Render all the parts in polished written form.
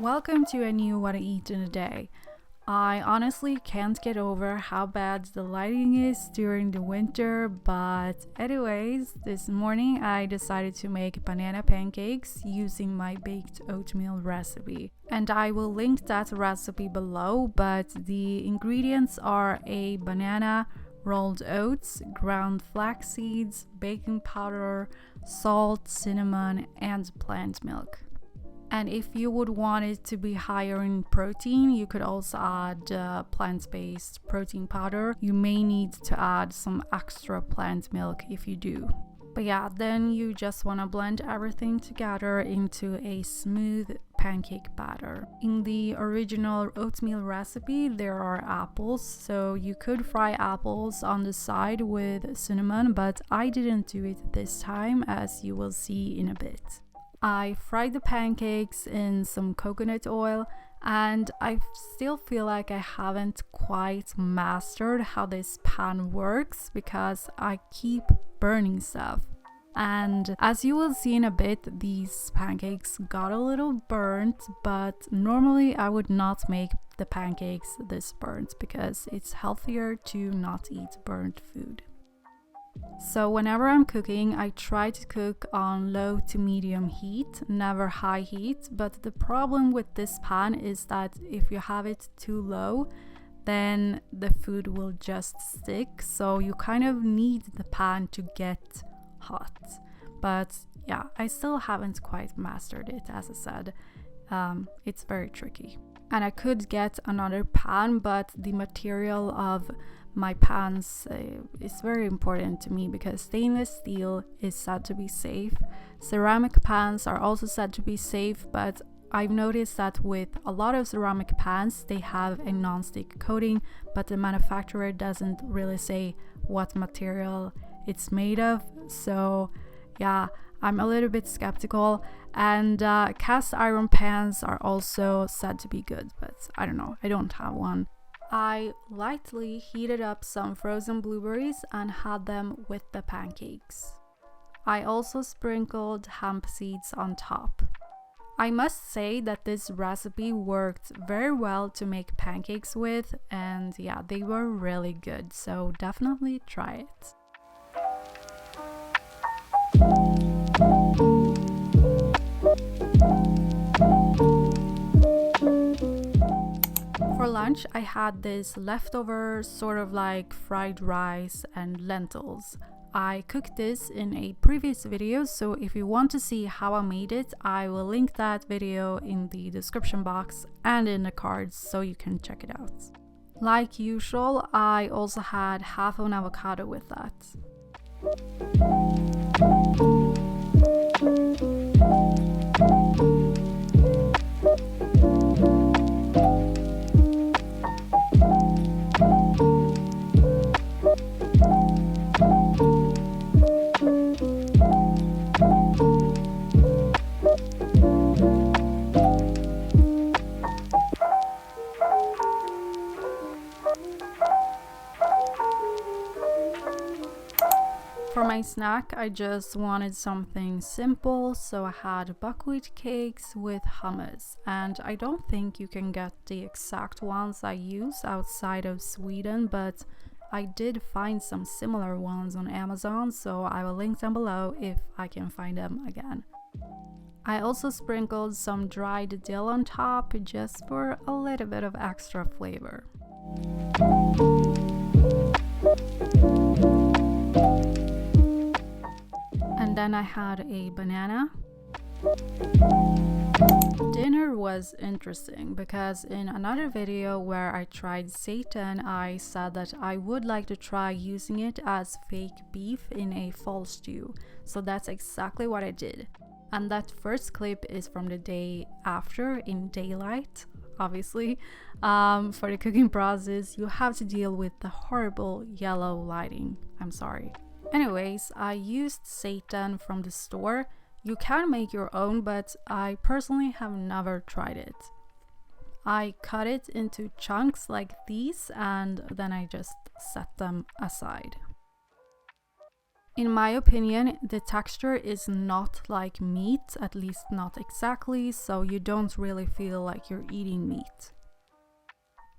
Welcome to a new What I Eat in a Day. I honestly can't get over how bad the lighting is during the winter, but anyways, this morning I decided to make banana pancakes using my baked oatmeal recipe. And I will link that recipe below, but the ingredients are a banana, rolled oats, ground flax seeds, baking powder, salt, cinnamon, and plant milk. And if you would want it to be higher in protein, you could also add plant-based protein powder. You may need to add some extra plant milk if you do. But yeah, then you just want to blend everything together into a smooth pancake batter. In the original oatmeal recipe, there are apples, so you could fry apples on the side with cinnamon, but I didn't do it this time, as you will see in a bit. I fried the pancakes in some coconut oil, and I still feel like I haven't quite mastered how this pan works because I keep burning stuff. And as you will see in a bit, these pancakes got a little burnt, but normally I would not make the pancakes this burnt because it's healthier to not eat burnt food. So whenever I'm cooking, I try to cook on low to medium heat, never high heat, but the problem with this pan is that if you have it too low, then the food will just stick, so you kind of need the pan to get hot. But yeah, I still haven't quite mastered it, as I said. It's very tricky. And I could get another pan, but the material of my pans is very important to me because stainless steel is said to be safe. Ceramic pans are also said to be safe, but I've noticed that with a lot of ceramic pans, they have a non-stick coating, but the manufacturer doesn't really say what material it's made of. So yeah, I'm a little bit skeptical. And cast iron pans are also said to be good, but I don't know, I don't have one. I lightly heated up some frozen blueberries and had them with the pancakes. I also sprinkled hemp seeds on top. I must say that this recipe worked very well to make pancakes with, and yeah, they were really good, so definitely try it. For lunch, I had this leftover sort of like fried rice and lentils. I cooked this in a previous video, so if you want to see how I made it, I will link that video in the description box and in the cards so you can check it out. Like usual, I also had half of an avocado with that. For my snack, I just wanted something simple, so I had buckwheat cakes with hummus, and I don't think you can get the exact ones I use outside of Sweden, but I did find some similar ones on Amazon, so I will link them below if I can find them again. I also sprinkled some dried dill on top just for a little bit of extra flavor. And then I had a banana. Dinner was interesting because in another video where I tried seitan, I said that I would like to try using it as fake beef in a fall stew. So that's exactly what I did. And that first clip is from the day after in daylight, obviously. For the cooking process, you have to deal with the horrible yellow lighting. I'm sorry. Anyways, I used seitan from the store. You can make your own, but I personally have never tried it. I cut it into chunks like these and then I just set them aside. In my opinion, the texture is not like meat, at least not exactly, so you don't really feel like you're eating meat.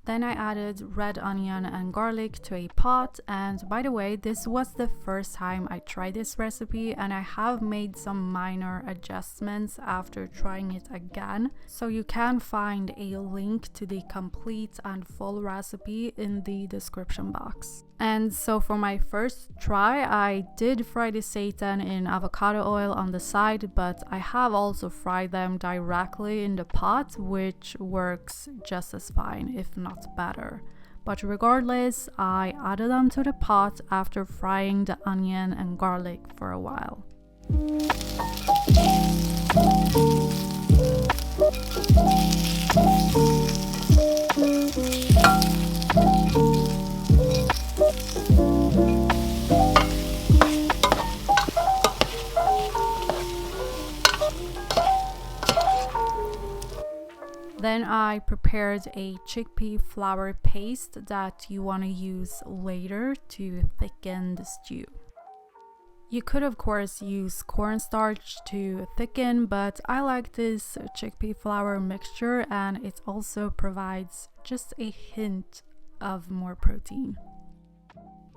Then I added red onion and garlic to a pot, and by the way, this was the first time I tried this recipe and I have made some minor adjustments after trying it again, so you can find a link to the complete and full recipe in the description box. And so for my first try, I did fry the seitan in avocado oil on the side, but I have also fried them directly in the pot, which works just as fine, if not better. But regardless, I added them to the pot after frying the onion and garlic for a while. Then I prepared a chickpea flour paste that you want to use later to thicken the stew. You could of course use cornstarch to thicken, but I like this chickpea flour mixture and it also provides just a hint of more protein.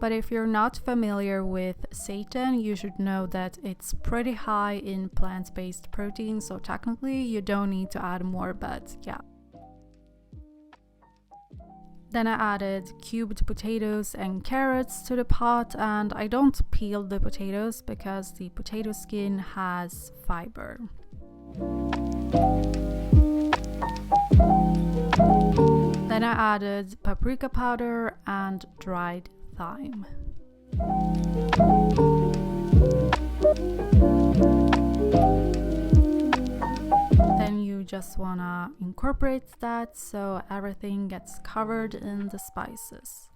But if you're not familiar with seitan, you should know that it's pretty high in plant-based protein, so technically you don't need to add more, but yeah. Then I added cubed potatoes and carrots to the pot, and I don't peel the potatoes because the potato skin has fiber. Then I added paprika powder and dried thyme. Then you just wanna incorporate that so everything gets covered in the spices.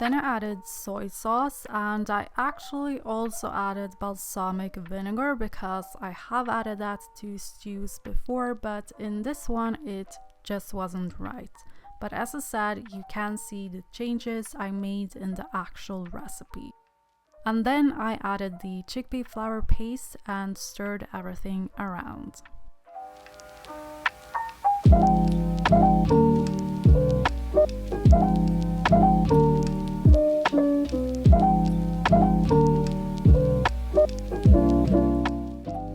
Then I added soy sauce, and I actually also added balsamic vinegar because I have added that to stews before, but in this one it just wasn't right. But as I said, you can see the changes I made in the actual recipe. And then I added the chickpea flour paste and stirred everything around.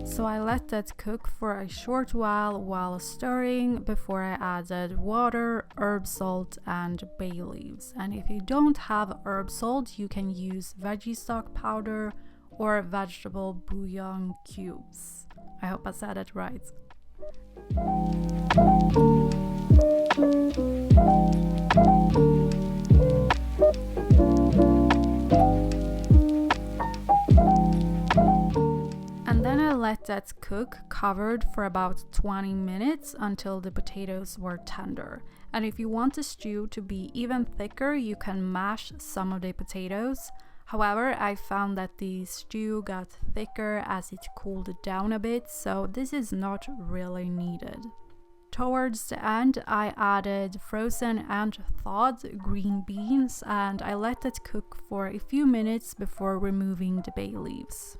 So I let that cook for a short while stirring before I added water, herb salt, and bay leaves. And if you don't have herb salt, you can use veggie stock powder or vegetable bouillon cubes. I hope I said it right. Let that cook covered for about 20 minutes until the potatoes were tender. And if you want the stew to be even thicker, you can mash some of the potatoes. However, I found that the stew got thicker as it cooled down a bit, so this is not really needed. Towards the end, I added frozen and thawed green beans, and I let it cook for a few minutes before removing the bay leaves.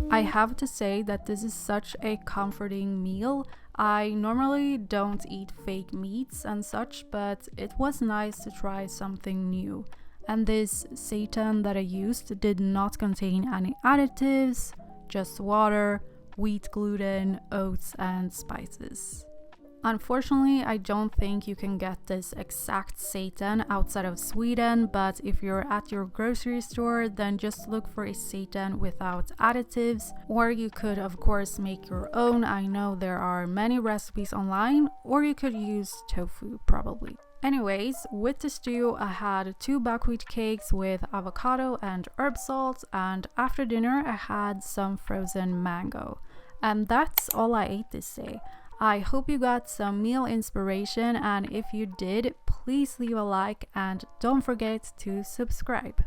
I have to say that this is such a comforting meal. I normally don't eat fake meats and such, but it was nice to try something new. And this seitan that I used did not contain any additives, just water, wheat gluten, oats, and spices. Unfortunately, I don't think you can get this exact seitan outside of Sweden, but if you're at your grocery store, then just look for a seitan without additives, or you could of course make your own. I know there are many recipes online, or you could use tofu probably. Anyways, with the stew, I had 2 buckwheat cakes with avocado and herb salt, and after dinner I had some frozen mango. And that's all I ate this day. I hope you got some meal inspiration, and if you did, please leave a like and don't forget to subscribe.